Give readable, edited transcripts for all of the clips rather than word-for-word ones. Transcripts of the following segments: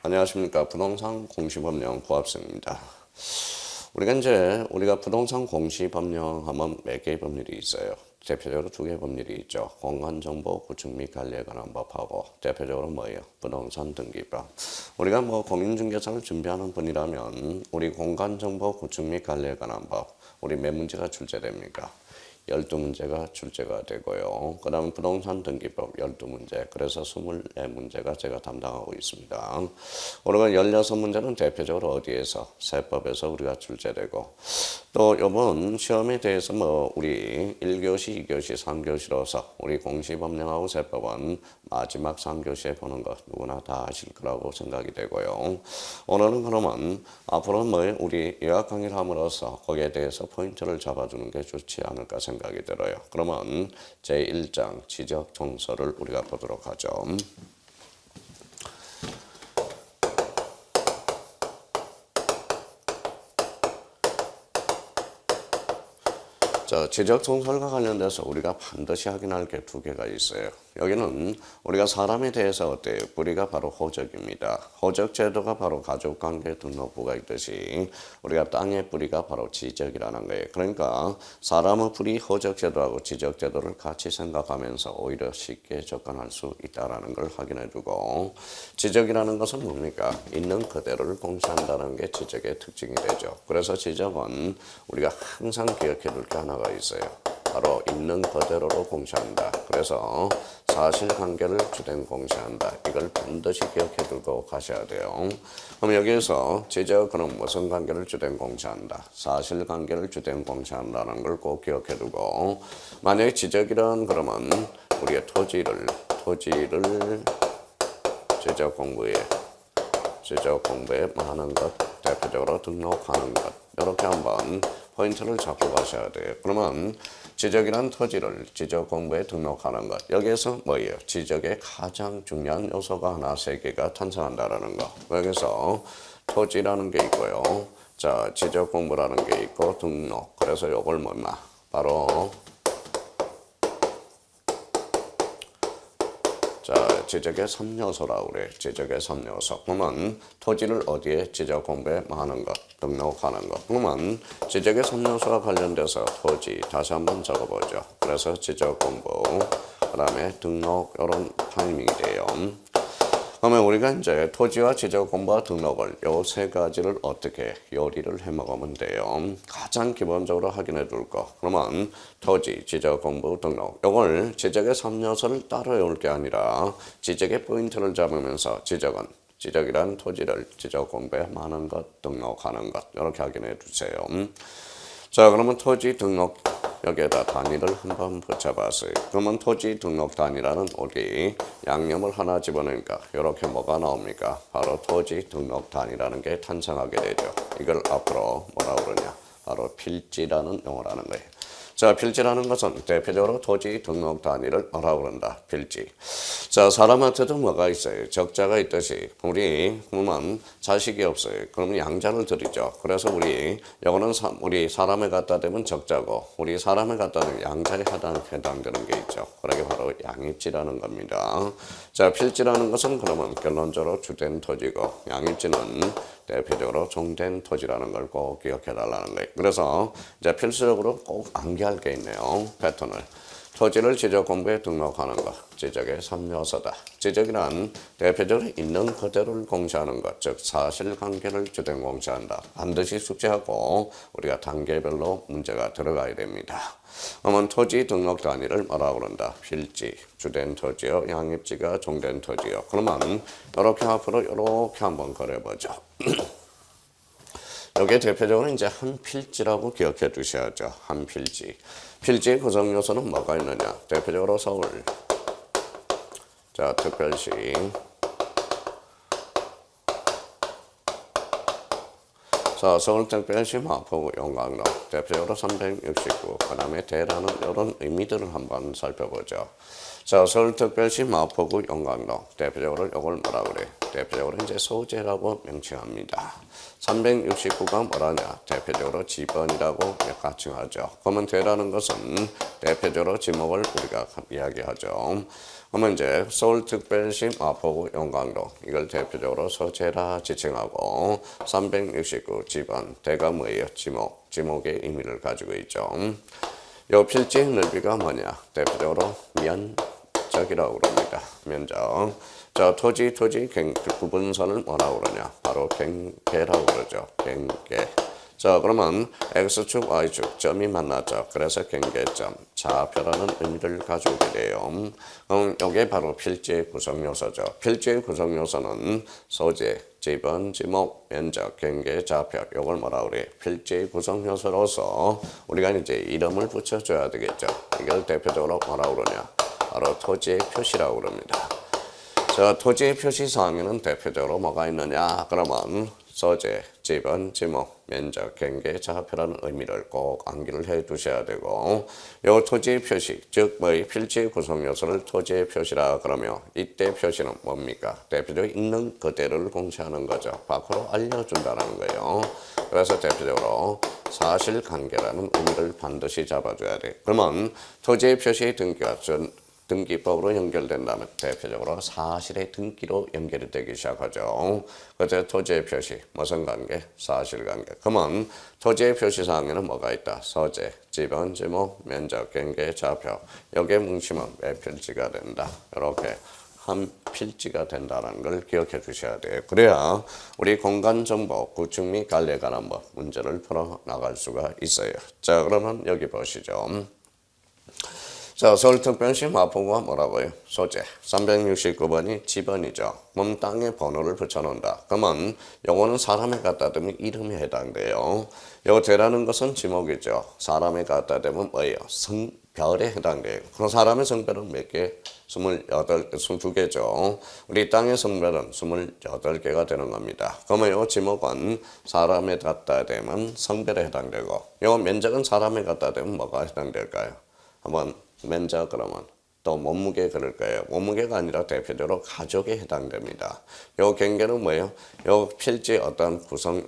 안녕하십니까. 부동산 공시법령 부합승입니다. 우리가 부동산 공시법령 하면 몇 개의 법률이 있어요. 대표적으로 두 개의 법률이 있죠. 공간정보 구축 및 관리에 관한 법하고 대표적으로 뭐예요? 부동산 등기법. 우리가 공인중개사를 준비하는 분이라면 우리 공간정보 구축 및 관리에 관한 법, 우리 몇 문제가 출제됩니까? 12문제가 출제가 되고요. 그 다음 부동산 등기법 12문제, 그래서 24문제가 제가 담당하고 있습니다. 우리가 16문제는 대표적으로 어디에서? 세법에서 우리가 출제되고, 또 이번 시험에 대해서 우리 1교시, 2교시, 3교시로서 우리 공시법령하고 세법은 마지막 3교시에 보는 것 누구나 다 아실 거라고 생각이 되고요. 오늘은 그러면 앞으로 우리 요약 강의를 함으로써 거기에 대해서 포인트를 잡아주는 게 좋지 않을까 생각이 들어요. 그러면 제1장 지적 정서를 우리가 보도록 하죠. 자, 지적 정설과 관련돼서 우리가 반드시 확인할 게 두 개가 있어요. 여기는 우리가 사람에 대해서 어때요? 뿌리가 바로 호적입니다. 호적 제도가 바로 가족관계 등록부가 있듯이 우리가 땅의 뿌리가 바로 지적이라는 거예요. 그러니까 사람의 뿌리 호적 제도하고 지적 제도를 같이 생각하면서 오히려 쉽게 접근할 수 있다는 걸 확인해 두고, 지적이라는 것은 뭡니까? 있는 그대로를 공시한다는 게 지적의 특징이 되죠. 그래서 지적은 우리가 항상 기억해 둘 게 하나가 있어요. 바로 있는 그대로로 공시한다. 그래서 사실관계를 주된 공시한다. 이걸 반드시 기억해 두고 가셔야 돼요. 그럼 여기에서 지적은 무슨 관계를 주된 공시한다? 사실관계를 주된 공시한다는 걸 꼭 기억해 두고, 만약에 지적이란 그러면 우리의 토지를 지적 공부에 많은 것, 대표적으로 등록하는 것, 이렇게 한번 포인트를 잡고 가셔야 돼요. 그러면 지적이란 토지를 지적 공부에 등록하는 것. 여기에서 뭐예요? 지적의 가장 중요한 요소가 하나, 세 개가 탄생한다라는 거. 여기서 토지라는 게 있고요. 자, 지적 공부라는 게 있고 등록. 그래서 요걸 바로 자, 지적의 3요소라고 그래. 지적의 3요소. 그러면 토지를 어디에 지적 공부에 하는 것, 등록하는 것. 그러면 지적의 3요소와 관련돼서 토지 다시 한번 적어보죠. 그래서 지적 공부, 그 다음에 등록, 이런 타이밍이 돼요. 그러면 우리가 이제 토지와 지적 공부와 등록을 요 세 가지를 어떻게 요리를 해 먹으면 돼요. 가장 기본적으로 확인해 둘 거. 그러면 토지, 지적 공부, 등록. 요걸 지적의 3요소를 따로 외울 게 아니라 지적의 포인트를 잡으면서 지적이란 토지를 지적 공부에 많은 것, 등록하는 것. 이렇게 확인해 주세요. 자, 그러면 토지 등록 여기에다 단위를 한번 붙여봤어요. 그러면 토지 등록 단위라는 우리 양념을 하나 집어넣으니까 이렇게 뭐가 나옵니까? 바로 토지 등록 단위라는 게 탄생하게 되죠. 이걸 앞으로 뭐라고 그러냐? 바로 필지라는 용어라는 거예요. 자, 필지라는 것은 대표적으로 토지 등록 단위를 뭐라고 그런다? 필지. 자, 사람한테도 뭐가 있어요? 적자가 있듯이 우리 그러면 자식이 없어요. 그러면 양자를 드리죠. 그래서 이거는 우리 사람에 갖다 대면 적자고 우리 사람에 갖다 대면 양자에 해당되는 게 있죠. 그게 바로 양입지라는 겁니다. 자, 필지라는 것은 그러면 결론적으로 주된 토지고 양입지는 대표적으로 종된 토지라는 걸 꼭 기억해 달라는 거예요. 그래서 이제 필수적으로 꼭 암기할 게 있네요. 패턴을. 토지를 지적 공부에 등록하는 것, 지적의 3요소다. 지적이란 대표적으로 있는 그대로를 공시하는 것, 즉 사실관계를 주된 공시한다. 반드시 숙지하고 우리가 단계별로 문제가 들어가야 됩니다. 그러면 토지 등록 단위를 뭐라고 그런다? 필지, 주된 토지요, 양입지가 종된 토지요. 그러면 이렇게 앞으로 이렇게 한번 그려보죠. 여기에 대표적으로 이제 한 필지라고 기억해 두셔야죠. 한 필지. 필지의 구성 요소는 뭐가 있느냐? 대표적으로 서울. 자, 특별시. 자, 서울특별시 마포구 용광로. 대표적으로 369. 그 다음에 대라는 이런 의미들을 한번 살펴보죠. 자, 서울특별시 마포구 용광로. 대표적으로 이걸 뭐라 그래? 대표적으로 이제 소재라고 명칭합니다. 369가 뭐라냐? 대표적으로 지번이라고 가칭하죠. 그러면 대라는 것은 대표적으로 지목을 우리가 이야기하죠. 그러면 이제 서울특별시 마포구 용강동 이걸 대표적으로 소재라 지칭하고 369 지번 대가 뭐예요? 지목의 의미를 가지고 있죠. 요 필지 넓이가 뭐냐? 대표적으로 면적이라고 그럽니다. 면적. 자, 토지 구분선을 뭐라고 그러냐? 바로 경계라고 그러죠. 경계. 자, 그러면 X축, Y축, 점이 만났죠. 그래서 경계점, 좌표라는 의미를 가지고 돼요. 그럼 이게 바로 필지의 구성 요소죠. 필지의 구성 요소는 소재, 지번, 지목, 면적, 경계, 좌표. 이걸 뭐라 그래? 필지의 구성 요소로서 우리가 이제 이름을 붙여줘야 되겠죠. 이걸 대표적으로 뭐라 그러냐? 바로 토지의 표시라고 그럽니다. 자, 토지의 표시사항에는 대표적으로 뭐가 있느냐? 그러면 소재, 지번, 지목, 면적, 경계, 좌표라는 의미를 꼭 암기를 해 두셔야 되고 요 토지의 표시, 즉 뭐의 필지의 구성 요소를 토지의 표시라 그러며 이때 표시는 뭡니까? 대표적으로 있는 그대로를 공시하는 거죠. 밖으로 알려준다는 거예요. 그래서 대표적으로 사실관계라는 의미를 반드시 잡아줘야 돼. 그러면 토지의 표시의 등기와 등기법으로 연결된다면 대표적으로 사실의 등기로 연결이 되기 시작하죠. 그때 토지의 표시, 무슨 관계? 사실관계. 그러면 토지의 표시사항에는 뭐가 있다? 소재, 지번, 지목, 면적, 경계, 좌표. 여기에 뭉치면 몇 필지가 된다. 이렇게 한 필지가 된다는 걸 기억해 주셔야 돼요. 그래야 우리 공간정보, 구축 및 관리에 관한 문제를 풀어나갈 수가 있어요. 자, 그러면 여기 보시죠. 자, 서울특별시 마포구가 뭐라고요? 소재. 369번이 지번이죠. 그럼 땅에 번호를 붙여놓는다. 그러면 요거는 사람에 갖다 대면 이름에 해당돼요. 요 대라는 것은 지목이죠. 사람에 갖다 대면 뭐예요? 성별에 해당돼요. 그럼 사람의 성별은 몇 개? 22개죠. 우리 땅의 성별은 28개가 되는 겁니다. 그러면 요 지목은 사람에 갖다 대면 성별에 해당되고 요 면적은 사람에 갖다 대면 뭐가 해당될까요? 한번 면적 그러면 또 몸무게 그럴 거예요. 몸무게가 아니라 대표적으로 가족에 해당됩니다. 요 경계는 뭐예요? 요 필지 어떤 구성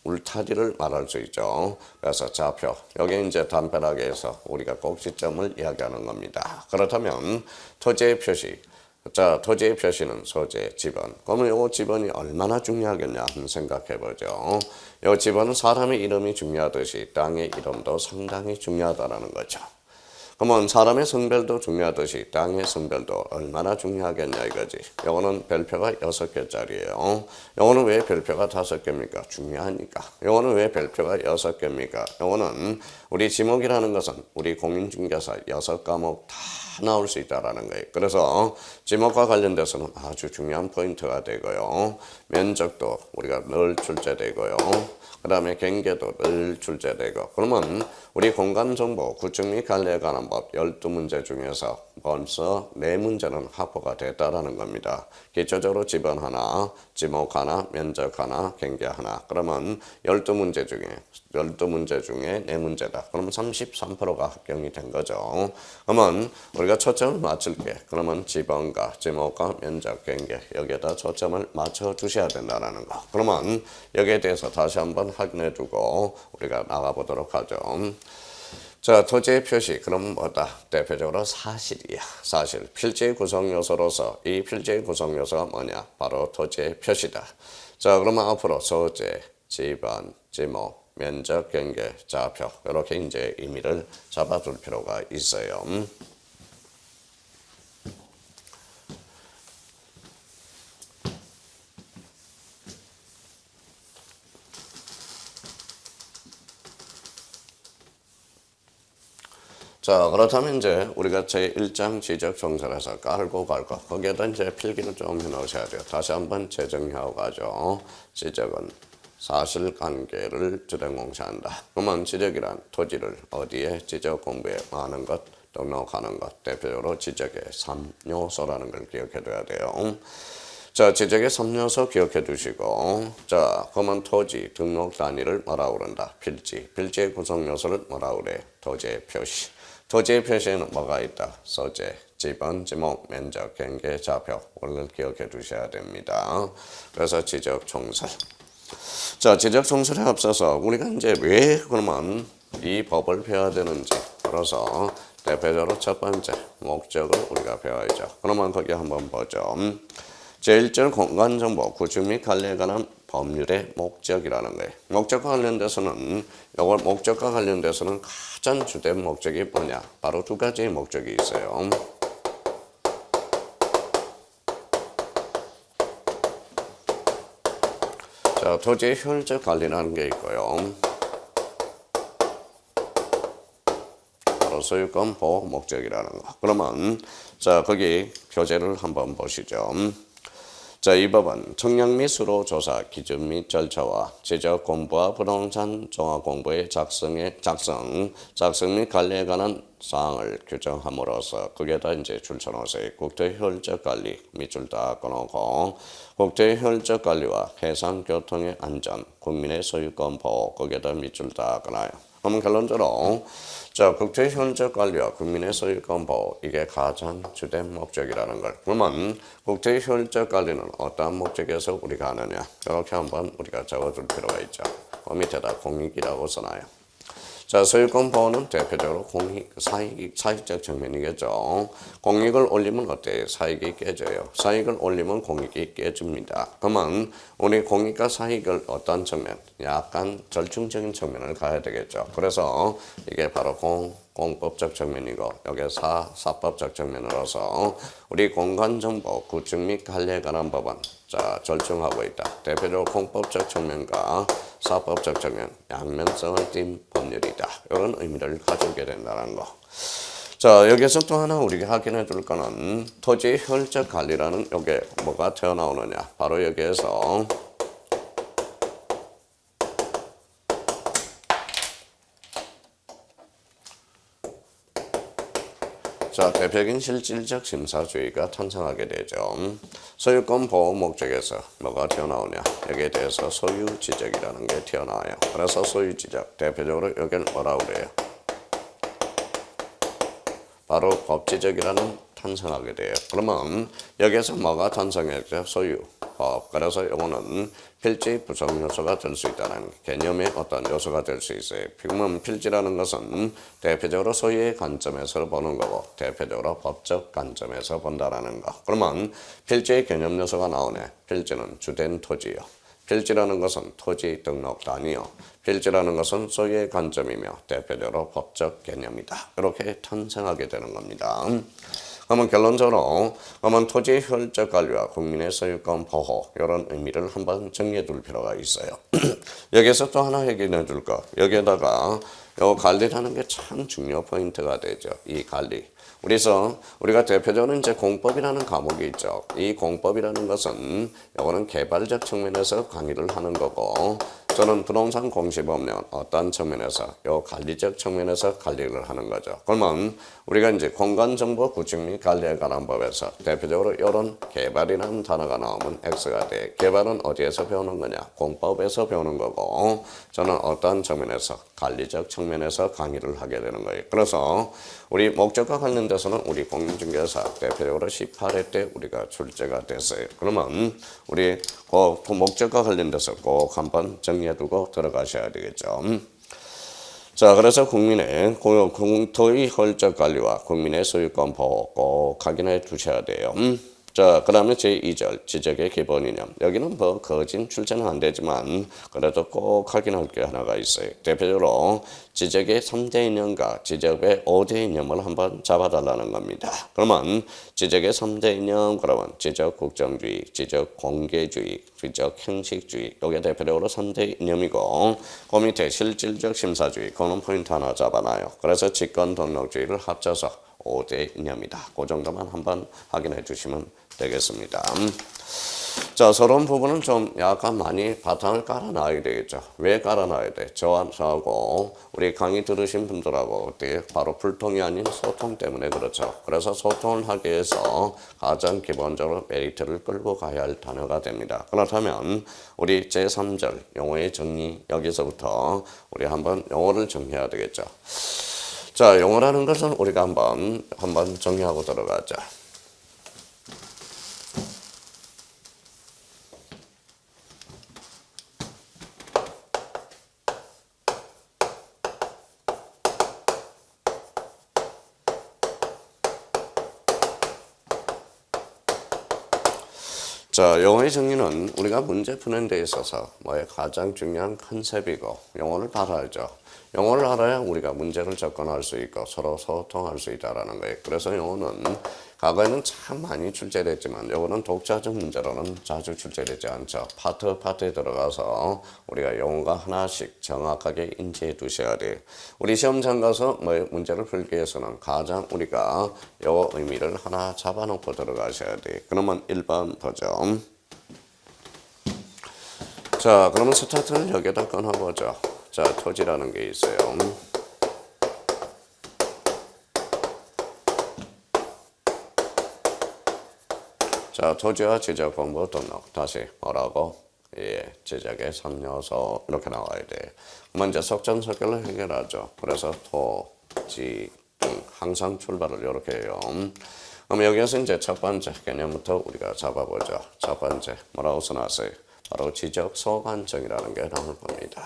울타리를 말할 수 있죠. 그래서 좌표 여기 이제 담벼락에 해서 우리가 꼭지점을 이야기하는 겁니다. 그렇다면 토지의 표시. 자, 토지의 표시는 소재, 지번. 그러면 요 지번이 얼마나 중요하겠냐 한번 생각해 보죠. 요 지번은 사람의 이름이 중요하듯이 땅의 이름도 상당히 중요하다는 거죠. 그러면 사람의 성별도 중요하듯이 땅의 성별도 얼마나 중요하겠냐 이거지. 요거는 별표가 6개짜리예요. 요거는 왜 별표가 5개입니까? 중요하니까. 요거는 왜 별표가 6개입니까? 요거는 우리 지목이라는 것은 우리 공인중개사 6과목 다 나올 수 있다라는 거예요. 그래서 지목과 관련돼서는 아주 중요한 포인트가 되고요. 면적도 우리가 늘 출제되고요. 그 다음에 경계도 늘 출제되고 그러면 우리 공간정보, 구축 및 관리에 관한 법 12문제 중에서 벌써 4문제는 확보가 됐다라는 겁니다. 기초적으로 지번 하나, 지목 하나, 면적 하나, 경계 하나. 그러면 12문제 중에 4문제다. 그러면 33%가 합격이 된 거죠. 그러면 우리가 초점을 맞출게. 그러면 지번과 지목과 면적, 경계 여기에다 초점을 맞춰 주셔야 된다는 거. 그러면 여기에 대해서 다시 한번 확인해 두고 우리가 나가보도록 하죠. 자, 토지의 표시. 그럼 뭐다? 대표적으로 사실이야. 사실. 필지의 구성 요소로서 이 필지의 구성 요소가 뭐냐? 바로 토지의 표시다. 자, 그러면 앞으로 소재, 지번, 지목, 면적, 경계, 좌표 이렇게 이제 의미를 잡아둘 필요가 있어요. 자, 그렇다면 이제 우리가 제1장 지적 정설에서 깔고 갈 거, 거기에다 이제 필기를 좀 해놓으셔야 돼요. 다시 한번 재정리하고 가죠. 지적은 사실관계를 주된 공시한다. 그러면 지적이란 토지를 어디에 지적 공부에 많은 것, 등록하는 것, 대표적으로 지적의 3요소라는 걸 기억해둬야 돼요. 자, 지적의 3요소 기억해 두시고, 자, 그러면 토지 등록 단위를 뭐라고 그런다? 필지. 필지의 구성 요소를 뭐라고 그래? 토지의 표시. 토지의 표시에는 뭐가 있다? 소재, 지번, 지목, 면적, 경계, 좌표 오늘 기억해 두셔야 됩니다. 그래서 지적 총설. 자, 지적 총설에 앞서서 우리가 이제 왜 그러면 이 법을 배워야 되는지, 그래서 대표적으로 첫 번째 목적을 우리가 배워야죠. 그러면 거기 한번 보죠. 제1절 공간정보, 구축 및 관리에 관한 법률의 목적이라는 거예요. 목적과 관련돼서는 이걸 목적과 관련돼서는 가장 주된 목적이 뭐냐? 바로 두 가지의 목적이 있어요. 자, 토지의 효율적 관리라는 게 있고요. 바로 소유권 보호 목적이라는 거. 그러면 자, 거기 교재를 한번 보시죠. 자, 이 법은 청약 및 수로 조사 기준 및 절차와 지적 공부와 부동산 종합 공부의 작성 및 관리에 관한 사항을 규정함으로써 거기에다 이제 줄쳐놓으세요. 국토의 효율적 관리 밑줄 딱 꺼놓고 국토의 효율적 관리와 해상 교통의 안전, 국민의 소유권 보호 거기에다 밑줄 딱 꺼놔요. 그러면 결론적으로 자, 국토의 효율적 관리와 국민의 소유권 보호 이게 가장 주된 목적이라는 걸. 그러면 국토의 효율적 관리는 어떠한 목적에서 우리가 하느냐? 이렇게 한번 우리가 적어줄 필요가 있죠. 그 밑에다 공익이라고 써놔요. 자, 소유권 보호는 대표적으로 사익적 측면이겠죠. 공익을 올리면 어때요? 사익이 깨져요. 사익을 올리면 공익이 깨집니다. 그러면 우리 공익과 사익을 어떤 측면? 약간 절충적인 측면을 가야 되겠죠. 그래서 이게 바로 공법적 측면이고 여기에 사법적 측면으로서 우리 공간정보 구축 및 관리에 관한 법은 자, 절충하고 있다. 대표적으로 공법적 측면과 사법적 측면, 양면성을 띈 법률이다. 이런 의미를 가지게 된다는 거. 자, 여기서 또 하나 우리가 확인해 줄 거는 토지의 효율적 관리라는 여기에 뭐가 튀어나오느냐. 바로 여기에서 자, 대표적인 실질적 심사주의가 탄생하게 되죠. 소유권 보호 목적에서 뭐가 튀어나오냐. 여기에 대해서 소유지적이라는 게 튀어나와요. 그래서 소유지적, 대표적으로 여기를 뭐라고 그래요? 바로 법지적이라는 탄생하게 돼요. 그러면 여기에서 뭐가 탄생했죠? 소유법. 그래서 이거는 필지 구성 요소가 될 수 있다는 개념의 어떤 요소가 될 수 있어요. 그러면 필지라는 것은 대표적으로 소유의 관점에서 보는 거고 대표적으로 법적 관점에서 본다라는 거. 그러면 필지의 개념 요소가 나오네. 필지는 주된 토지요. 필지라는 것은 토지 등록 단위요. 필지라는 것은 소유의 관점이며 대표적으로 법적 개념이다. 이렇게 탄생하게 되는 겁니다. 그러면 결론적으로 그러면 토지의 효율적 관리와 국민의 소유권 보호 이런 의미를 한번 정리해 둘 필요가 있어요. 여기서 또 하나 얘기해 줄 거. 여기에다가 이 관리라는 게 참 중요 포인트가 되죠. 이 관리. 그래서 우리가 대표적으로 이제 공법이라는 과목이 있죠. 이 공법이라는 것은 이거는 개발적 측면에서 강의를 하는 거고 저는 부동산 공시법령 어떤 측면에서 요 관리적 측면에서 관리를 하는 거죠. 그러면 우리가 이제 공간정보 구축 및 관리에 관한 법에서 대표적으로 이런 개발이라는 단어가 나오면 X가 돼. 개발은 어디에서 배우는 거냐? 공법에서 배우는 거고 저는 어떤 측면에서 관리적 측면에서 강의를 하게 되는 거예요. 그래서 우리 목적과 관련돼서는 우리 공인중개사 대표적으로 18회 때 우리가 출제가 됐어요. 그러면 우리 그 목적과 관련돼서 꼭 한번 정리해두고 들어가셔야 되겠죠. 자, 그래서 국민의 공토의 효율적 관리와 국민의 소유권 보호 꼭 확인해 두셔야 돼요. 자, 그 다음에 제2절 지적의 기본 이념. 여기는 뭐 거진 출제는 안 되지만 그래도 꼭 확인할 게 하나가 있어요. 대표적으로 지적의 3대 이념과 지적의 5대 이념을 한번 잡아달라는 겁니다. 그러면 지적의 3대 이념 그러면 지적 국정주의, 지적 공개주의, 지적 형식주의 이게 대표적으로 3대 이념이고 그 밑에 실질적 심사주의 그거는 포인트 하나 잡아놔요. 그래서 직권 등록주의를 합쳐서 5대 이념이다. 그 정도만 한번 확인해 주시면 되겠습니다. 자, 서론 부분은 좀 약간 많이 바탕을 깔아놔야 되겠죠. 왜 깔아놔야 돼? 저하고 우리 강의 들으신 분들하고 어떻게 바로 불통이 아닌 소통 때문에 그렇죠. 그래서 소통을 하기 위해서 가장 기본적으로 메리트를 끌고 가야 할 단어가 됩니다. 그렇다면 우리 제3절 용어의 정리 여기서부터 우리 한번 용어를 정리해야 되겠죠. 자, 용어라는 것은 우리가 한번 정리하고 들어가자. 자, 용어의 정리는 우리가 문제 푸는 데 있어서 뭐의 가장 중요한 컨셉이고 용어를 알아야죠. 용어를 알아야 우리가 문제를 접근할 수 있고 서로 소통할 수 있다는 거예요. 그래서 용어는 과거에는 참 많이 출제됐지만 요거는 독자적 문제로는 자주 출제되지 않죠. 파트에 들어가서 우리가 용어가 하나씩 정확하게 인지해 두셔야 돼요. 우리 시험장 가서 뭐 문제를 풀기 위해서는 가장 우리가 요 의미를 하나 잡아놓고 들어가셔야 돼요. 그러면 1번 보죠. 자, 그러면 스타트를 여기다 끊어보죠. 자, 토지라는 게 있어요. 자, 토지와 지적 공부 등록. 다시 뭐라고? 예, 지적의 3요소 이렇게 나와야 돼. 먼저 속전속결로 해결하죠. 그래서 토지 등 항상 출발을 이렇게 해요. 그럼 여기에서 이제 첫 번째 개념부터 우리가 잡아보죠. 첫 번째 뭐라고 써놨어요? 바로 지적 소관청이라는 게 나올 겁니다.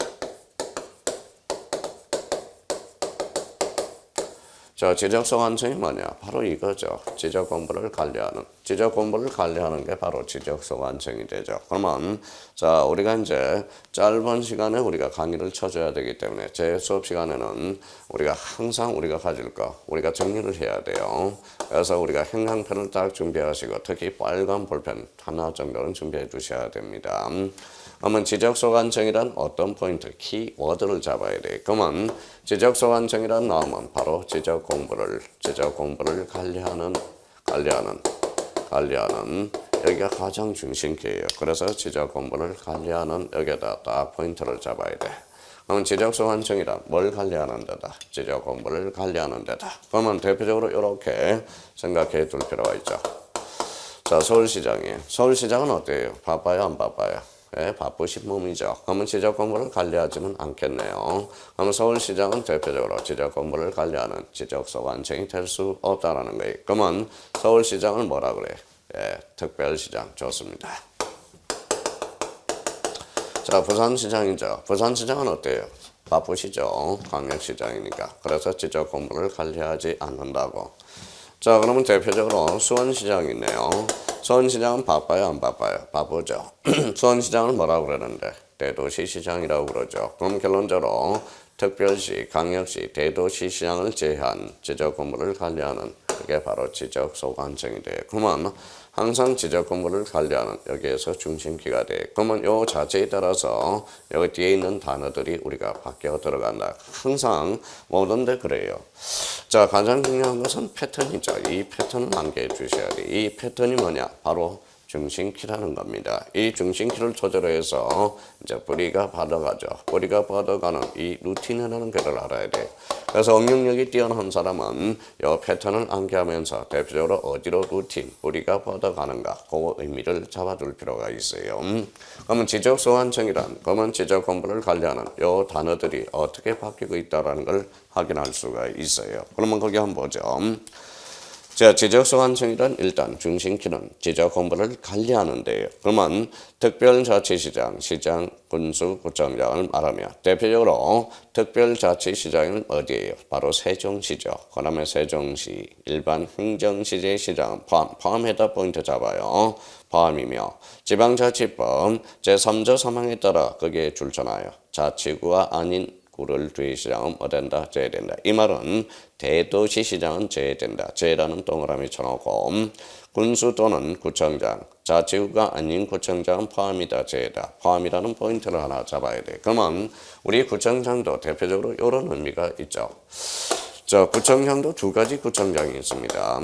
자, 지적 소관청이 뭐냐? 바로 이거죠. 지적 공부를 관리하는 게 바로 지적 소관청이 되죠. 그러면 자, 우리가 이제 짧은 시간에 우리가 강의를 쳐줘야 되기 때문에 제 수업 시간에는 우리가 항상 우리가 가질 거 우리가 정리를 해야 돼요. 그래서 우리가 행강편을 딱 준비하시고 특히 빨간 볼펜 하나 정도는 준비해 주셔야 됩니다. 그러면 지적소관청이란 어떤 포인트, 키워드를 잡아야 돼. 그러면 지적소관청이란 나오면 바로 지적 공부를 관리하는 여기가 가장 중심키예요. 그래서 지적 공부를 관리하는 여기에다 딱 포인트를 잡아야 돼. 그러면 지적소관청이란 뭘 관리하는 데다? 지적 공부를 관리하는 데다. 그러면 대표적으로 이렇게 생각해 둘 필요가 있죠. 자, 서울시장은 어때요? 바빠요, 안 바빠요? 네, 바쁘신 몸이죠. 그러면 지적 공부를 관리하지는 않겠네요. 그러면 서울시장은 대표적으로 지적 공부를 관리하는 지적소관청이 될 수 없다라는 거예요. 그러면 서울시장을 뭐라 그래? 예, 특별시장. 좋습니다. 자, 부산시장이죠. 부산시장은 어때요? 바쁘시죠. 광역시장이니까. 그래서 지적 공부를 관리하지 않는다고. 자, 그러면 대표적으로 수원시장이 있네요. 수원시장은 바빠요, 안 바빠요? 바쁘죠. 수원시장은 뭐라고 그러는데? 대도시시장이라고 그러죠. 그럼 결론적으로 특별시, 강역시, 대도시시장을 제외한 지적 공부를 관리하는 그게 바로 지적소관청이 돼요. 그러면 항상 지적 공부를 관리하는 여기에서 중심키가 돼. 그러면 요 자체에 따라서 여기 뒤에 있는 단어들이 우리가 바뀌어 들어간다. 항상 모든데 그래요. 자, 가장 중요한 것은 패턴이죠. 이 패턴을 암기해 주셔야 돼. 이 패턴이 뭐냐? 바로 중심키라는 겁니다. 이 중심키를 토대로 해서 이제 뿌리가 받아가죠. 뿌리가 받아가는 이 루틴이라는 것을 알아야 돼. 그래서 응용력이 뛰어난 사람은 이 패턴을 암기하면서 대표적으로 어디로 루틴, 뿌리가 받아가는가 그 의미를 잡아둘 필요가 있어요. 그러면 지적소관청이란 그러면 지적 공부를 관리하는 이 단어들이 어떻게 바뀌고 있다는 걸 확인할 수가 있어요. 그러면 거기 한번 보죠. 자, 지적소관청이란 일단 중심키는 지적 공부를 관리하는데요. 그러면 특별자치시장, 시장, 군수, 구청장을 말하며 대표적으로 특별자치시장은 어디예요? 바로 세종시죠. 그 다음에 세종시, 일반 행정시제 시장은 포함해다 포인트 잡아요. 포함이며 지방자치법 제3조 3항에 따라 거기에 줄잖아요. 자치구가 아닌 구를 뒤시장은 뭐 된다? 제외된다. 이 말은 대도시시장은 제외된다. 제외라는 동그라미 쳐놓고 군수 또는 구청장, 자치구가 아닌 구청장은 포함이다. 제외다. 포함이라는 포인트를 하나 잡아야 돼. 그러면 우리 구청장도 대표적으로 이런 의미가 있죠. 자, 구청장도 두 가지 구청장이 있습니다.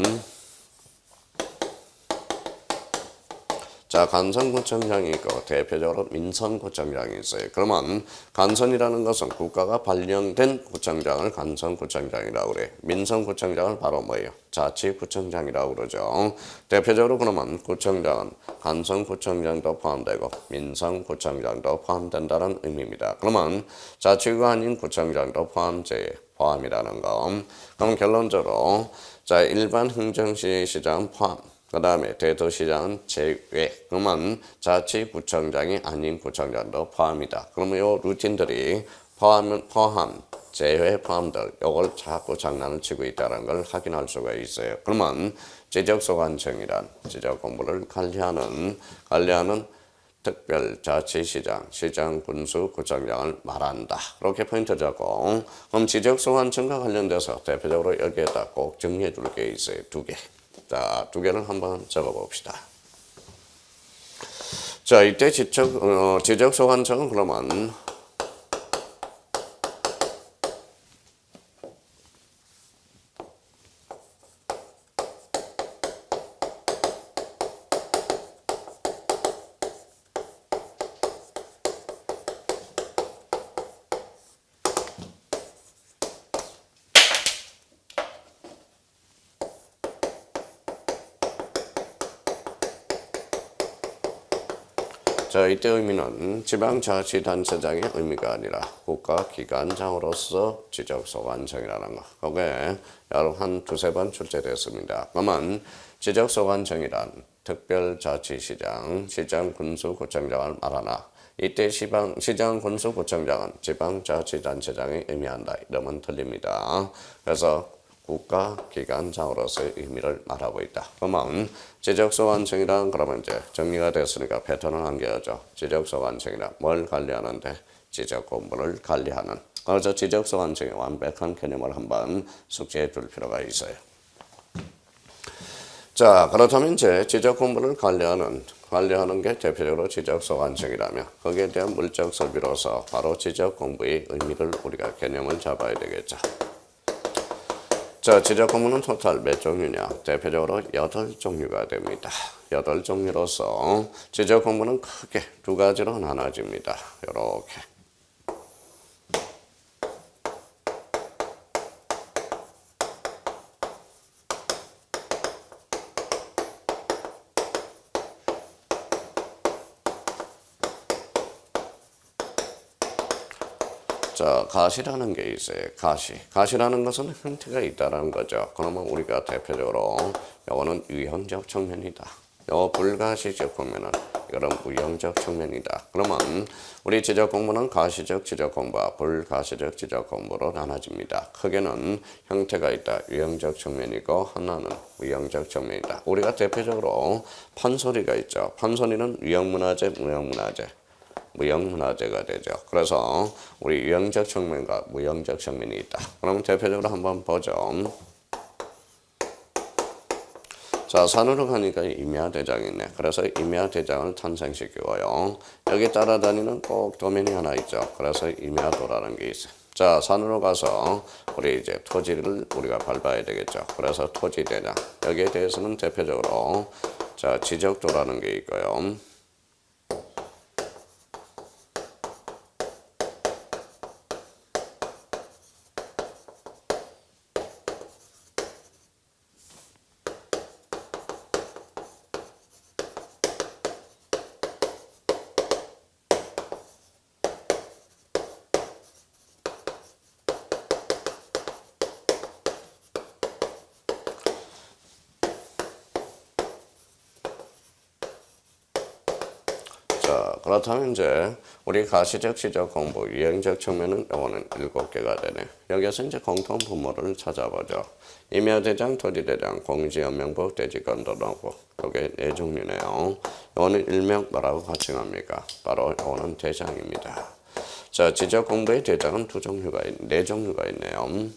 자, 간선구청장이 있고 대표적으로 민선구청장이 있어요. 그러면 간선이라는 것은 국가가 발령된 구청장을 간선구청장이라고 그래. 민선구청장을 바로 뭐예요? 자치구청장이라고 그러죠. 대표적으로 그러면 구청장은 간선구청장도 포함되고 민선구청장도 포함된다는 의미입니다. 그러면 자치구가 아닌 구청장도 포함이라는 거. 그럼 결론적으로 자 일반 행정시장 포함. 그 다음에 대도시장은 제외. 그러면 자치구청장이 아닌 구청장도 포함이다. 그러면 요 루틴들이 포함, 제외 포함들 요걸 자꾸 장난을 치고 있다는 걸 확인할 수가 있어요. 그러면 지적소관청이란 지적공부를 관리하는 특별자치시장, 시장, 군수, 구청장을 말한다. 그렇게 포인트 잡고 그럼 지적소관청과 관련돼서 대표적으로 여기에다 꼭 정리해 둘 게 있어요. 두 개. 자, 두 개를 한번 적어봅시다. 자, 이때 지적소관청은 그러면 자, 이때 의미는 지방자치단체장의 의미가 아니라 국가기관장으로서 지적소관청이라는 거. 그게 여러 한 두세 번 출제됐습니다. 그러면 지적소관청이란 특별자치시장, 시장, 군수, 구청장을 말하나 이때 시장, 군수, 구청장은 지방자치단체장이 의미한다. 이러면 틀립니다. 그래서 국가기관장으로서의 의미를 말하고 있다. 그러면 지적소관청이란 그러면 이제 정리가 됐으니까 패턴은 한 개죠. 지적소관청이란 뭘 관리하는데 지적공부를 관리하는. 그래서 지적소관청의 완벽한 개념을 한번 숙지해 둘 필요가 있어요. 자, 그렇다면 이제 지적공부를 관리하는 게 대표적으로 지적소관청이라면 거기에 대한 물적 설비로서 바로 지적공부의 의미를 우리가 개념을 잡아야 되겠죠. 자, 지적공부는 토탈 몇 종류냐? 대표적으로 8종류가 됩니다. 8종류로서 지적공부는 크게 두 가지로 나눠집니다. 이렇게. 자, 가시라는 게 있어요. 가시라는 것은 형태가 있다는 거죠. 그러면 우리가 대표적으로 이거는 유형적 측면이다. 요 불가시적 보면은 이거는 무형적 측면이다. 그러면 우리 지적공부는 가시적 지적공부와 불가시적 지적공부로 나눠집니다. 크게는 형태가 있다. 유형적 측면이고 하나는 무형적 측면이다. 우리가 대표적으로 판소리가 있죠. 판소리는 유형문화재, 무형문화재가 되죠. 그래서 우리 유형적 측면과 무형적 측면이 있다. 그럼 대표적으로 한번 보죠. 자, 산으로 가니까 임야대장이 있네. 그래서 임야대장을 탄생시키고요. 여기 따라다니는 꼭 도면이 하나 있죠. 그래서 임야도라는 게 있어요. 자, 산으로 가서 우리 이제 토지를 우리가 밟아야 되겠죠. 그래서 토지대장. 여기에 대해서는 대표적으로 자, 지적도라는 게 있고요. 자, 그렇다면 이제 우리 가시적 지적 공부 유형적 측면은 요거는 7개가 되네. 여기서 이제 공통 분모를 찾아보죠. 임야대장, 토지대장, 공지연명부, 대지건도노부. 요게 4종류네요. 요거는 일명 뭐라고 가칭합니까? 바로 요거는 대장입니다. 자, 지적 공부의 대장은 4종류가 있네요.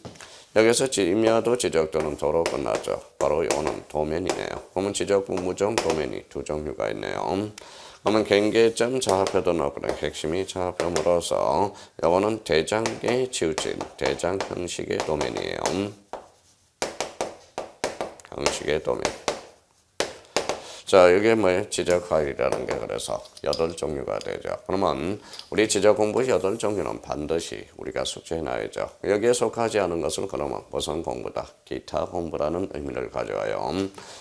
여기서 임야도 지적도는 도로 끝나죠. 바로 요거는 도면이네요. 그러면 지적 분무종 도면이 2종류가 있네요. 그러면 경계점 좌표도 넣고 핵심이 좌표물로서 요거는 대장에 치우친 대장 형식의 도면이에요. 형식의 도면. 자, 이게 뭐예요? 지적화이라는 게 그래서 8종류가 되죠. 그러면 우리 지적 공부 8종류는 반드시 우리가 숙제해놔야죠. 여기에 속하지 않은 것은 그러면 무슨 공부다? 기타 공부라는 의미를 가져와요.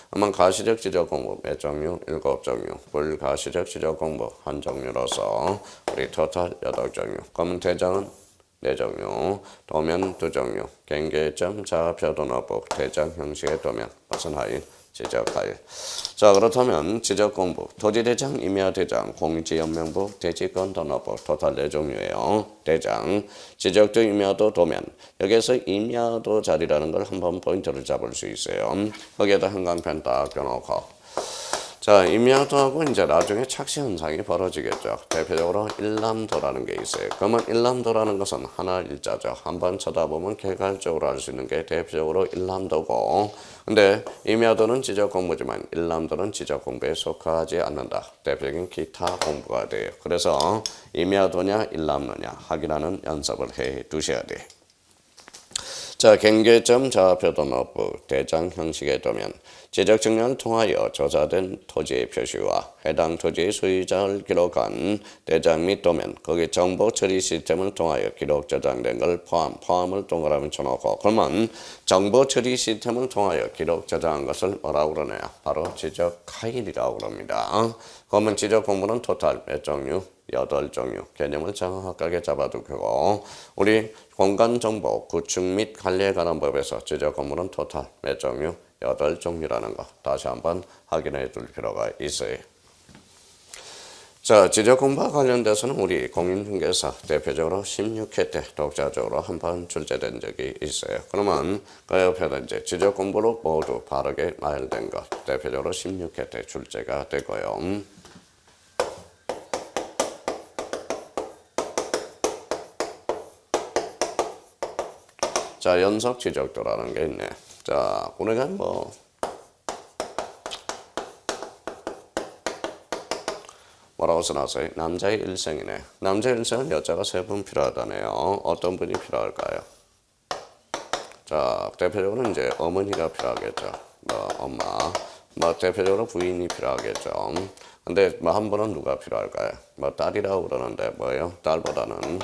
그러면 가시적 지적 공부 몇 종류? 7종류. 불가시적 지적 공부 1종류로서 우리 토탈 8종류. 그러면 대장은 네 종류, 도면 두 종류, 경계점, 좌표 도너북, 대장 형식의 도면, 무슨 하인, 지적 하인. 자, 그렇다면 지적 공부, 토지대장, 임야대장, 공지연명부, 대지권 도너북, 토탈 네 종류예요. 대장, 지적도 임야도 도면. 여기에서 임야도 자리라는 걸 한번 포인트를 잡을 수 있어요. 거기에다 형광펜 딱 껴놓고. 자, 임야도하고 이제 나중에 착시 현상이 벌어지겠죠. 대표적으로 일람도라는 게 있어요. 그러면 일람도라는 것은 하나 일자죠. 한번 쳐다보면 개괄적으로 알 수 있는 게 대표적으로 일람도고, 근데 임야도는 지적 공부지만 일람도는 지적 공부에 속하지 않는다. 대표적인 기타 공부가 돼요. 그래서 임야도냐 일람도냐 확인하는 연습을 해 두셔야 돼요. 자, 경계점, 좌표 도너북, 대장 형식의 도면. 지적 측량을 통하여 조사된 토지의 표시와 해당 토지의 소유자를 기록한 대장 및 도면, 거기 정보 처리 시스템을 통하여 기록 저장된 걸 포함을 동그라미 쳐놓고, 그러면 정보 처리 시스템을 통하여 기록 저장한 것을 뭐라고 그러냐? 바로 지적 파일이라고 그럽니다. 그러면 지적 공부는 토탈 몇 종류? 8종류. 개념을 정확하게 잡아두고, 우리 공간정보, 구축 및 관리에 관한 법에서 지적 공부는 토탈 몇 종류? 8종류라는 거 다시 한번 확인해 둘 필요가 있어요. 자, 지적 공부와 관련돼서는 우리 공인중개사 대표적으로 16회 때 독자적으로 한번 출제된 적이 있어요. 그러면 그 옆에다 이제 지적 공부로 모두 바르게 나열된 것 대표적으로 16회 때 출제가 되고요. 자, 연속 지적도라는 게 있네. 자, 우리가 뭐라고 써놨어요? 남자의 일생이네. 남자의 일생은 여자가 3분 필요하다네요. 어떤 분이 필요할까요? 자, 대표적으로 이제 어머니가 필요하겠죠. 엄마. 대표적으로 부인이 필요하겠죠. 근데 한 분은 누가 필요할까요? 딸이라고 그러는데 뭐예요? 딸보다는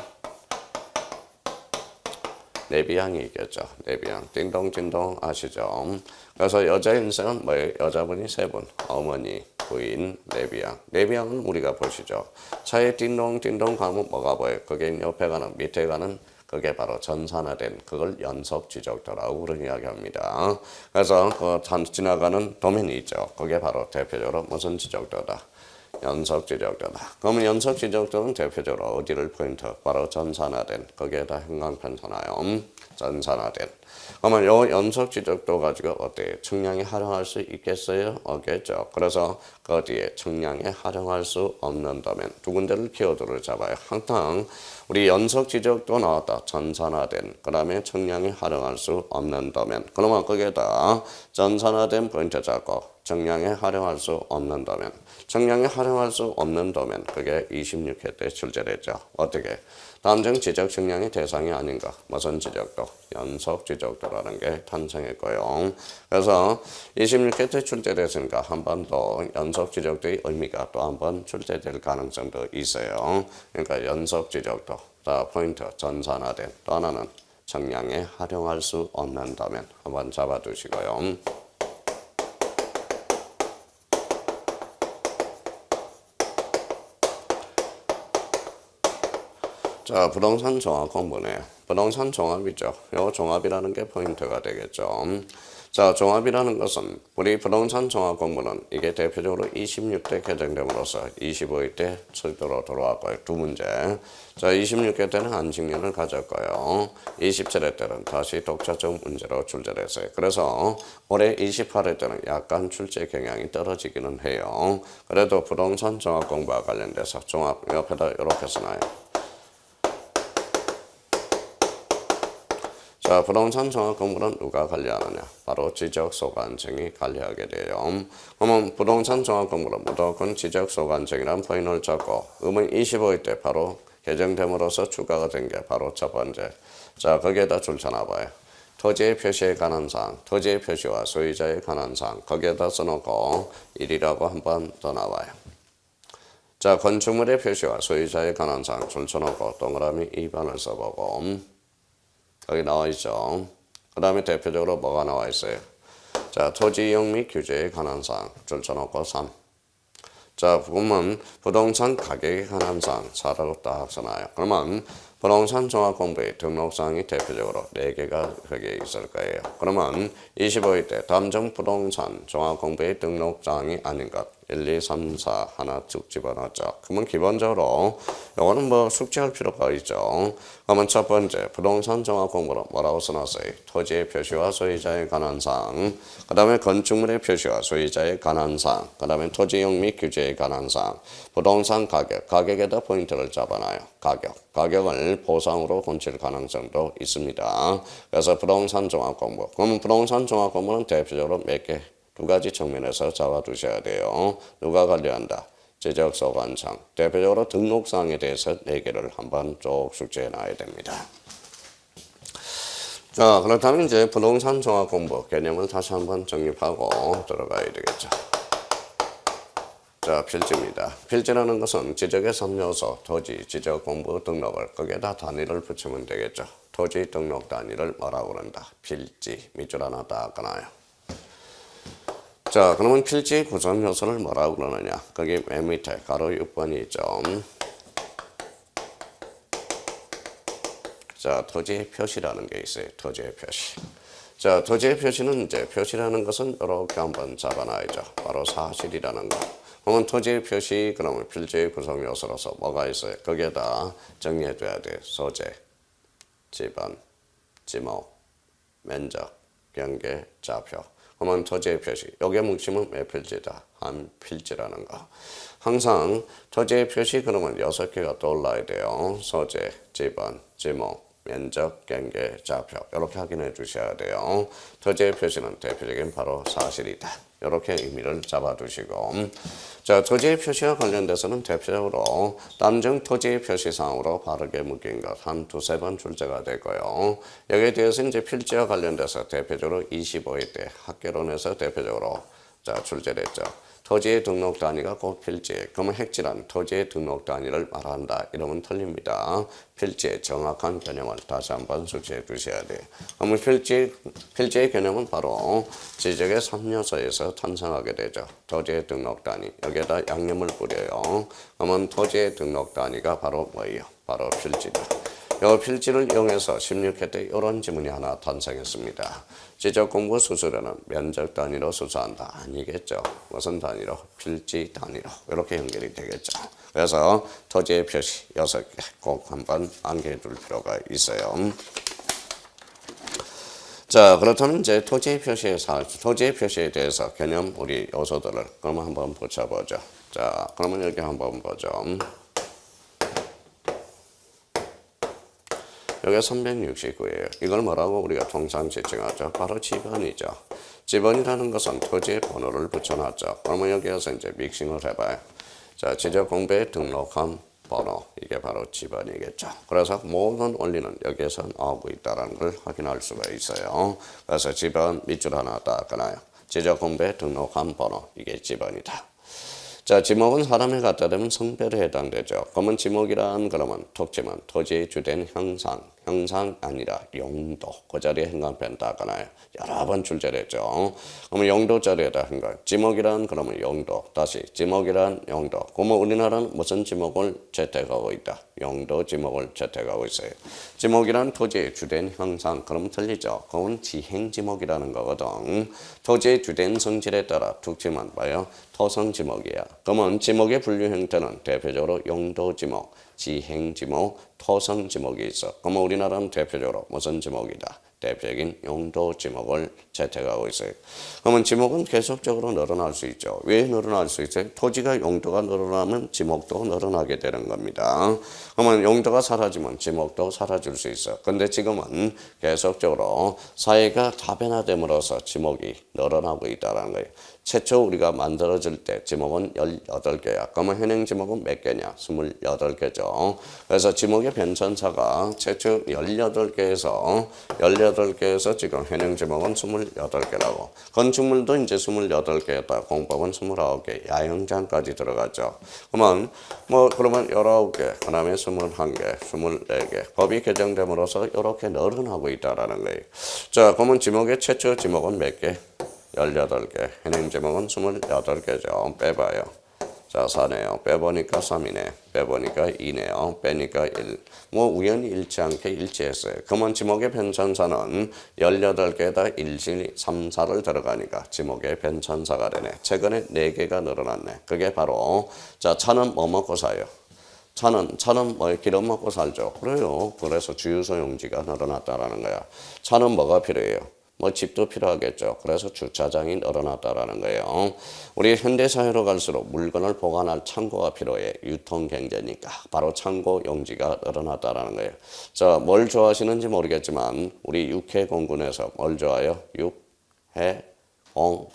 내비양이 있겠죠. 내비양. 띵동띵동 아시죠? 그래서 여자 인생은 뭐예요? 여자분이 3분. 어머니, 부인, 내비양. 내비양은 우리가 보시죠. 차에 띵동띵동 가면 뭐가 보여요? 그게 옆에 가는, 밑에 가는 그게 바로 전산화된 그걸 연속 지적도라고 그런 이야기합니다. 그래서 그 지나가는 도면이 있죠. 그게 바로 대표적으로 무슨 지적도다? 연속 지적도다. 그러면 연속 지적도는 대표적으로 어디를 포인트? 바로 전산화된. 거기에다 형광펜 써놔요. 전산화된. 그러면 요 연속 지적도 가지고 어때요? 측량에 활용할 수 있겠어요? 없겠죠. 그래서 그 뒤에 측량에 활용할 수 없는다면 두 군데를 키워드를 잡아요. 항상 우리 연속 지적도 나왔다. 전산화된. 그 다음에 측량에 활용할 수 없는다면. 그러면 거기에다 전산화된 포인트 잡고 측량에 활용할 수 없는 도면. 측량에 활용할 수 없는 도면. 그게 26회 때 출제됐죠. 어떻게? 다음 중 지적 측량의 대상이 아닌 것. 무슨 지적도? 연속 지적도라는 게 탄생했고요. 그래서 26회 때 출제됐으니까 한 번 더 연속 지적도의 의미가 또 한 번 출제될 가능성도 있어요. 그러니까 연속 지적도. 자, 포인트 전산화된. 또 하나는 측량에 활용할 수 없는 도면. 한번 잡아두시고요. 자, 부동산 종합 공부네. 부동산 종합이죠. 요 종합이라는 게 포인트가 되겠죠. 자, 종합이라는 것은 우리 부동산 종합 공부는 이게 대표적으로 26대 개정됨으로써 25회 때 출제로 들어왔고요. 두 문제. 자, 26회 때는 안식년을 가졌고요. 27회 때는 다시 독자적 문제로 출제됐어요. 그래서 올해 28회 때는 약간 출제 경향이 떨어지기는 해요. 그래도 부동산 종합 공부와 관련돼서 종합 옆에다 이렇게 써놔요. 자, 부동산 종합 공부는 누가 관리하느냐? 바로 지적소관청이 관리하게 돼요. 그러면 부동산 종합 공부는 무조건 지적소관청이란 포인트를 잡고 음은 25회 때 바로 개정됨으로써 추가가 된 게 바로 첫 번째. 자, 거기에다 줄 쳐놔봐요. 토지의 표시에 관한 사항, 토지의 표시와 소유자에 관한 사항, 거기에다 써놓고 1이라고 한 번 더 나와요. 자, 건축물의 표시와 소유자에 관한 사항 줄 쳐놓고 동그라미 2번을 써보고 여기 나와 있죠. 그 다음에 대표적으로 뭐가 나와 있어요? 자, 토지 이용 및 규제에 관한 사항 줄 쳐놓고 3. 자, 그러면 부동산 가격에 관한 사항 4라고 딱 써놔요. 그러면 부동산 종합공부의 등록사항이 대표적으로 4개가 거기에 있을 거예요. 그러면 25일 때 담정 부동산 종합공부의 등록사항이 아닌 것 1, 2, 3, 4 하나 쭉 집어넣었죠. 그러면 기본적으로 이거는 뭐 숙지할 필요가 있죠. 그러면 첫 번째 부동산 종합공부로 뭐라고 써놨어요? 토지의 표시와 소유자에 관한 사항, 그 다음에 건축물의 표시와 소유자에 관한 사항, 그 다음에 토지용 및 규제에 관한 사항, 부동산 가격, 가격에다 포인트를 잡아놔요. 가격을 보상으로 건칠 가능성도 있습니다. 그래서 부동산 종합공부. 그러면 부동산 종합공부는 대표적으로 몇 개? 2가지 측면에서 잡아두셔야 돼요. 누가 관리한다? 지적소관청. 대표적으로 등록사항에 대해서 4개를 한번 쭉 숙지해 놔야 됩니다. 자, 그렇다면 이제 부동산 종합공부 개념을 다시 한번 정립하고 들어가야 되겠죠. 자, 필지입니다. 필지라는 것은 지적의 3요소, 토지, 지적, 공부, 등록을 거기에다 단위를 붙이면 되겠죠. 토지 등록 단위를 뭐라고 그런다? 필지. 밑줄 하나 딱 끊어요. 자, 그러면 필지 구성 요소를 뭐라고 그러느냐? 거기 맨 밑에 가로 6번이 있죠. 자, 토지의 표시라는 게 있어요. 토지의 표시. 자, 토지의 표시는 이제 표시라는 것은 이렇게 한번 잡아놔야죠. 바로 사실이라는 거. 그러면 토지의 표시, 그러면 필지의 구성 요소로서 뭐가 있어요? 거기에다 정리해줘야 돼요. 소재, 지번, 지목, 면적, 경계, 좌표. 그러면 토지의 표시. 여기에 뭉치면 몇 필지다? 한 필지라는 거. 항상 토지의 표시 그러면 6개가 떠올라야 돼요. 소재, 지번, 지목, 면적, 경계, 좌표. 이렇게 확인해 주셔야 돼요. 토지의 표시는 대표적인 바로 사실이다. 이렇게 의미를 잡아두시고, 자, 토지의 표시와 관련돼서는 대표적으로 담정 토지의 표시사항으로 바르게 묶인 것 한 2-3번 출제가 되고요. 여기에 대해서 이제 필지와 관련돼서 대표적으로 25회 때 학개론에서 대표적으로 자, 출제됐죠. 토지의 등록 단위가 곧 필지. 그러면 핵질한 토지의 등록 단위를 말한다. 이러면 틀립니다. 필지의 정확한 개념을 다시 한번 숙지해 두셔야 돼요. 그러면 필지의 개념은 바로 지적의 3요소에서 탄생하게 되죠. 토지의 등록 단위. 여기에다 양념을 뿌려요. 그러면 토지의 등록 단위가 바로 뭐예요? 바로 필지다. 이 필지를 이용해서 16회 때 이런 지문이 하나 탄생했습니다. 지적공부 수수료는 면적 단위로 수수한다. 아니겠죠. 무슨 단위로? 필지 단위로. 이렇게 연결이 되겠죠. 그래서 토지의 표시 6개 꼭 한번 암기해 둘 필요가 있어요. 자, 그렇다면 이제 토지의 표시에 대해서 개념 우리 요소들을 그러면 한번 붙여보죠. 자, 그러면 여기 한번 보죠. 여기가 369예요. 이걸 뭐라고 우리가 통상 지칭하죠? 바로 지번이죠. 지번이라는 것은 토지의 번호를 붙여놨죠. 그러면 여기에서 이제 믹싱을 해봐요. 자, 지적공부에 등록한 번호. 이게 바로 지번이겠죠. 그래서 모든 원리는 여기에서 나오고 있다는 걸 확인할 수가 있어요. 그래서 지번 밑줄 하나 딱 끊어요. 지적공부에 등록한 번호. 이게 지번이다. 자, 지목은 사람에 갖다 대면 성별에 해당되죠. 그러면 지목이란 그러면 톡지만 토지의 주된 형상 아니라 용도. 그 자리에 행간편 닦아놔요. 여러 번 출제됐죠. 그러면 용도 자리에다 행간. 지목이란 그러면 용도. 다시 지목이란 용도. 그러면 우리나라는 무슨 지목을 채택하고 있다? 용도 지목을 채택하고 있어요. 지목이란 토지의 주된 형상. 그럼 틀리죠. 그건 지행 지목이라는 거거든. 토지의 주된 성질에 따라 툭지만 봐요. 토성 지목이야. 그러면 지목의 분류 형태는 대표적으로 용도 지목, 지행 지목, 토성 지목이 있어. 그러면 우리나라는 대표적으로 무슨 지목이다? 대표적인 용도 지목을 채택하고 있어요. 그러면 지목은 계속적으로 늘어날 수 있죠. 왜 늘어날 수 있어요? 토지가 용도가 늘어나면 지목도 늘어나게 되는 겁니다. 그러면 용도가 사라지면 지목도 사라질 수 있어. 근데 지금은 계속적으로 사회가 다변화됨으로써 지목이 늘어나고 있다는 거예요. 최초 우리가 만들어질 때 지목은 18개야. 그러면 현행 지목은 몇 개냐? 28개죠. 그래서 지목의 변천사가 최초 18개에서 지금 현행 지목은 28개라고. 건축물도 이제 28개였다. 공법은 29개. 야영장까지 들어갔죠. 그러면 그러면 19개, 그다음에 21개, 24개. 법이 개정됨으로써 이렇게 늘어나고 있다라는 거예요. 자, 그러면 지목의 최초 지목은 몇 개? 18개. 현행 지목은 28개죠. 빼봐요. 자, 4네요. 빼보니까 3이네. 빼보니까 2네요. 빼니까 1. 뭐 우연히 잃지 않게 일치했어요. 그러면 지목의 변천사는 18개에다 1, 3, 4를 들어가니까 지목의 변천사가 되네. 최근에 4개가 늘어났네. 그게 바로 자, 차는 뭐 먹고 사요? 차는 뭐 기름 먹고 살죠. 그래요. 그래서 주유소 용지가 늘어났다라는 거야. 차는 뭐가 필요해요? 뭐 집도 필요하겠죠. 그래서 주차장이 늘어났다라는 거예요. 우리 현대사회로 갈수록 물건을 보관할 창고가 필요해. 유통 경제니까 바로 창고 용지가 늘어났다라는 거예요. 자, 뭘 좋아하시는지 모르겠지만 우리 육해공군에서 뭘 좋아해요? 육, 해, 공.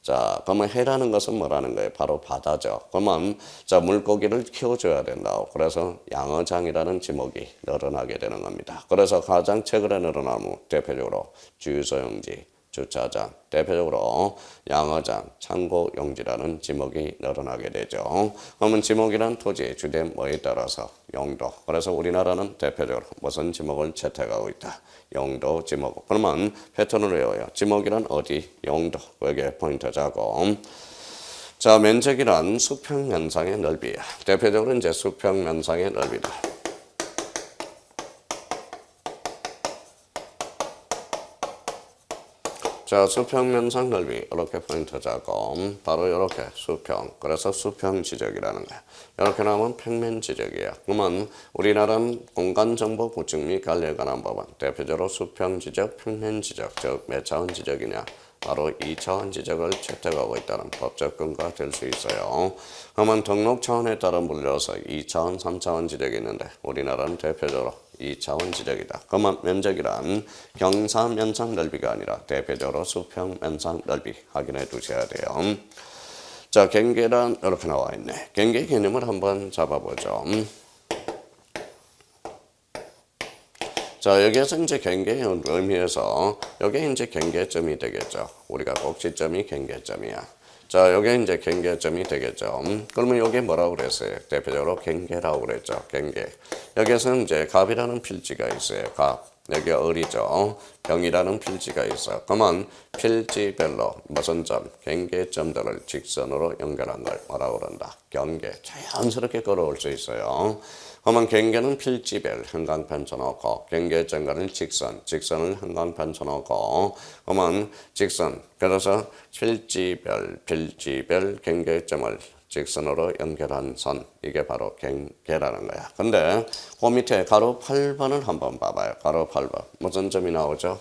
자, 그러면 해라는 것은 뭐라는 거예요? 바로 바다죠. 그러면 자, 물고기를 키워줘야 된다. 그래서 양어장이라는 지목이 늘어나게 되는 겁니다. 그래서 가장 최근에 늘어나는 대표적으로 주유소용지, 주차장, 대표적으로 양어장, 창고용지라는 지목이 늘어나게 되죠. 그러면 지목이란 토지의 주된 뭐에 따라서 용도. 그래서 우리나라는 대표적으로 무슨 지목을 채택하고 있다. 용도, 지목. 그러면 패턴을 외워요. 지목이란 어디? 용도. 여기에 포인트 잡고. 자, 면적이란 수평 면상의 넓이야. 대표적으로 이제 수평 면상의 넓이다. 자, 수평 면상 넓이 이렇게 포인트 잡고 바로 이렇게 수평. 그래서 수평 지적이라는 거야. 이렇게 나오면 평면 지적이야. 그러면 우리나라는 공간정보 구축 및 관리에 관한 법은 대표적으로 수평 지적, 평면 지적, 즉 몇 차원 지적이냐? 바로 2차원 지적을 채택하고 있다는 법적 근거가 될 수 있어요. 그러면 등록 차원에 따라 물려서 2차원, 3차원 지적이 있는데 우리나라는 대표적으로 2차원 지적이다. 그러면 면적이란 경사 면상 넓이가 아니라 대표적으로 수평 면상 넓이 확인해 두셔야 돼요. 자, 경계란 이렇게 나와 있네. 경계 개념을 한번 잡아보죠. 자, 여기에서 이제 경계의 의미에서 여기 이제 경계점이 되겠죠. 우리가 꼭지점이 경계점이야. 자, 여기 이제 경계점이 되겠죠. 그러면 여기 뭐라고 그랬어요? 대표적으로 경계라고 그랬죠. 경계. 여기에서 이제 갑이라는 필지가 있어요. 갑. 여기 을이죠. 병이라는 필지가 있어. 그러면 필지별로 무슨 점, 경계점들을 직선으로 연결한 걸 뭐라고 그런다? 경계. 자연스럽게 걸어올 수 있어요. 그러면 경계는 필지별 형광펜 쳐놓고 경계점과는 직선을 형광펜 쳐놓고 그러면 직선. 그래서 필지별 경계점을 직선으로 연결한 선, 이게 바로 경계라는 거야. 근데 그 밑에 가로 8번을 한번 봐봐요. 가로 8번 무슨 점이 나오죠?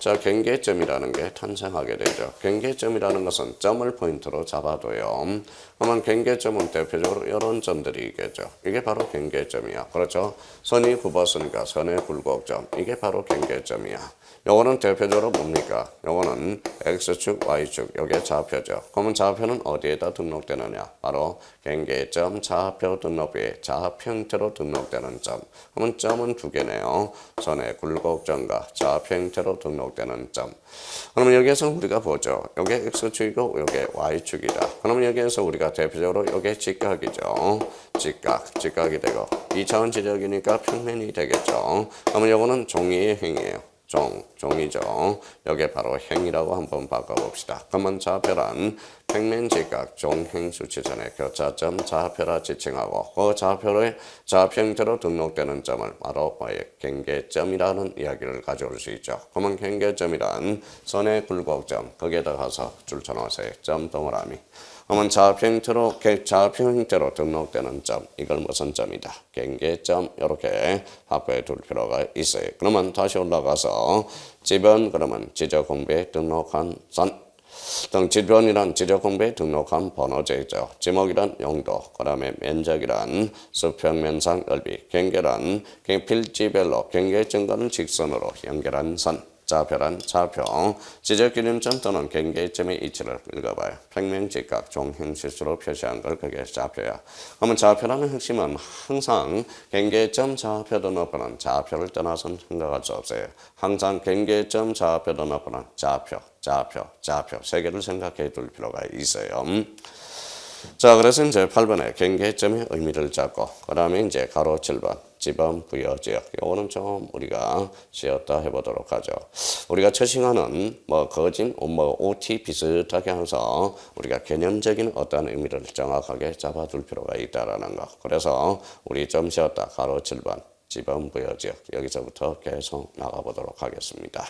자, 경계점이라는 게 탄생하게 되죠. 경계점이라는 것은 점을 포인트로 잡아둬요. 그러면 경계점은 대표적으로 이런 점들이 있겠죠. 이게 바로 경계점이야. 그렇죠? 선이 굽었으니까 선의 굴곡점. 이게 바로 경계점이야. 요거는 대표적으로 뭡니까? 요거는 X축, Y축, 요게 좌표죠. 그러면 좌표는 어디에다 등록되느냐? 바로 경계점 좌표 등록부에 좌표 형태로 등록되는 점. 그러면 점은 두 개네요. 선의 굴곡점과 좌표 형태로 등록되는 점. 그러면 여기에서 우리가 보죠. 요게 X축이고 요게 Y축이다. 그러면 여기에서 우리가 대표적으로 요게 직각이죠. 직각이 되고 2차원 지적이니까 평면이 되겠죠. 그러면 요거는 종이의 행이에요. 종이죠. 여기에 바로 행이라고 한번 바꿔봅시다. 그러면 좌표란 평면 직각 종행 수치선의 교차점 좌표라 지칭하고 그 좌표의 좌표 형태로 등록되는 점을 바로 경계점이라는 이야기를 가져올 수 있죠. 그러면 경계점이란 선의 굴곡점 거기에다 가서 줄 쳐놓으세요. 점 동그라미. 그러면 좌표 형태로 등록되는 점, 이걸 무슨 점이다? 경계점, 이렇게 확보해 둘 필요가 있어요. 그러면 다시 올라가서 지변, 그러면 지적 공부에 등록한 선, 지변이란 지적 공부에 등록한 번호제죠. 지목이란 용도, 그 다음에 면적이란 수평 면상 넓이, 경계란 필지별로 경계점과는 직선으로 연결한 선. 좌표란 좌표, 지적기준점 또는 경계점의 위치를 읽어봐요. 평면 직각 종형실수로 표시한 걸 그게 좌표야. 그러면 좌표라는 핵심은 항상 경계점 좌표 등록번호는 좌표를 떠나서는 생각할 수 없어요. 항상 경계점 좌표 등록번호는 좌표 세 개를 생각해 둘 필요가 있어요. 자, 그래서 이제 8번에 경계점의 의미를 잡고, 그 다음에 이제 가로 7번, 지번, 부여, 지역. 요거는 좀 우리가 쉬었다 해보도록 하죠. 우리가 첫 시간은 뭐 거진, 뭐 OT 비슷하게 해서 우리가 개념적인 어떤 의미를 정확하게 잡아둘 필요가 있다라는 거. 그래서 우리 좀 쉬었다 가로 7번, 지번, 부여, 지역. 여기서부터 계속 나가보도록 하겠습니다.